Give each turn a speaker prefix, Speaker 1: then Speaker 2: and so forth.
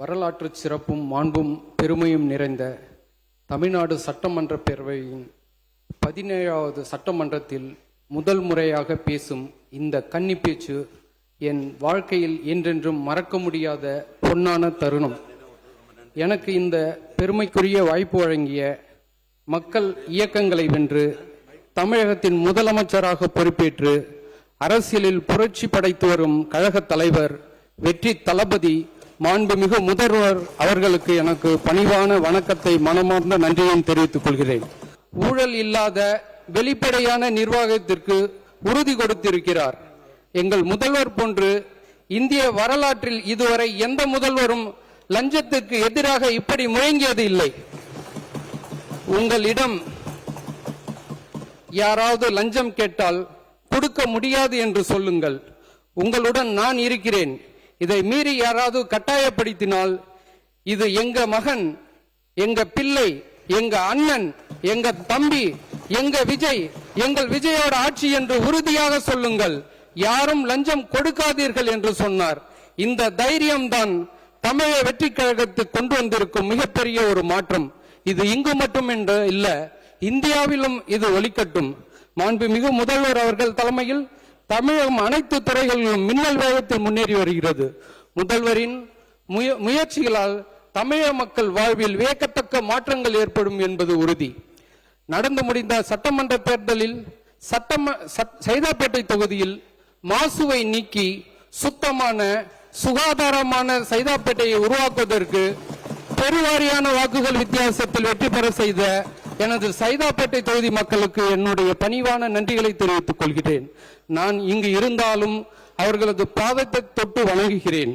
Speaker 1: வரலாற்று சிறப்பும் மாண்பும் பெருமையும் நிறைந்த தமிழ்நாடு சட்டமன்ற பேரவையின் 17வது சட்டமன்றத்தில் முதல் முறையாக பேசும் இந்த கன்னி பேச்சு என் வாழ்க்கையில் என்றென்றும் மறக்க முடியாத பொன்னான தருணம். எனக்கு இந்த பெருமைக்குரிய வாய்ப்பு வழங்கிய மக்கள் இயக்கங்களை வென்று தமிழகத்தின் முதலமைச்சராக பொறுப்பேற்று அரசியலில் புரட்சி படைத்து வரும் கழக தலைவர் வெற்றி தளபதி மாண்புமிகு முதல்வர் அவர்களுக்கு எனக்கு பணிவான வணக்கத்தை மனமார்ந்த நன்றியை தெரிவித்துக் கொள்கிறேன். ஊழல் இல்லாத வெளிப்படையான நிர்வாகத்திற்கு உறுதி கொடுத்திருக்கிறார். எங்கள் முதல்வர் போன்று இந்திய வரலாற்றில் இதுவரை எந்த முதல்வரும் லஞ்சத்துக்கு எதிராக இப்படி முழங்கியது இல்லை. உங்களிடம் யாராவது லஞ்சம் கேட்டால் கொடுக்க முடியாது என்று சொல்லுங்கள். உங்களுடன் நான் இருக்கிறேன். இதை மீறி யாராவது கட்டாயப்படுத்தினால் இது எங்க மகன், எங்க பிள்ளை, எங்க அண்ணன், எங்க தம்பி, எங்க விஜய், எங்கள் விஜயோட ஆட்சி என்று உறுதியாக சொல்லுங்கள். யாரும் லஞ்சம் கொடுக்காதீர்கள் என்று சொன்னார். இந்த தைரியம்தான் தமிழக வெற்றி கழகத்துக்கு கொண்டு வந்திருக்கும் மிகப்பெரிய ஒரு மாற்றம். இது இங்கு மட்டும் என்று இல்ல, இந்தியாவிலும் இது ஒலிக்கட்டும். மாண்புமிகு முதல்வர் அவர்கள் தலைமையில் தமிழகம் அனைத்து துறைகளிலும் மின்னல் வேகத்தில் முன்னேறி வருகிறது. முதல்வரின் முயற்சிகளால் தமிழக மக்கள் வாழ்வில் வியக்கத்தக்க மாற்றங்கள் ஏற்படும் என்பது உறுதி. நடந்து முடிந்த சட்டமன்ற தேர்தலில் சைதாப்பேட்டை தொகுதியில் மாசுவை நீக்கி சுத்தமான சுகாதாரமான சைதாப்பேட்டையை உருவாக்குவதற்கு பெருவாரியான வாக்குகள் வித்தியாசத்தில் வெற்றி பெற செய்த எனது சைதாப்பேட்டை தொகுதி மக்களுக்கு என்னுடைய பணிவான நன்றிகளை தெரிவித்துக் கொள்கிறேன். நான் இங்கு இருந்தாலும் அவர்களது பாதத்தை தொட்டு வணங்குகிறேன்.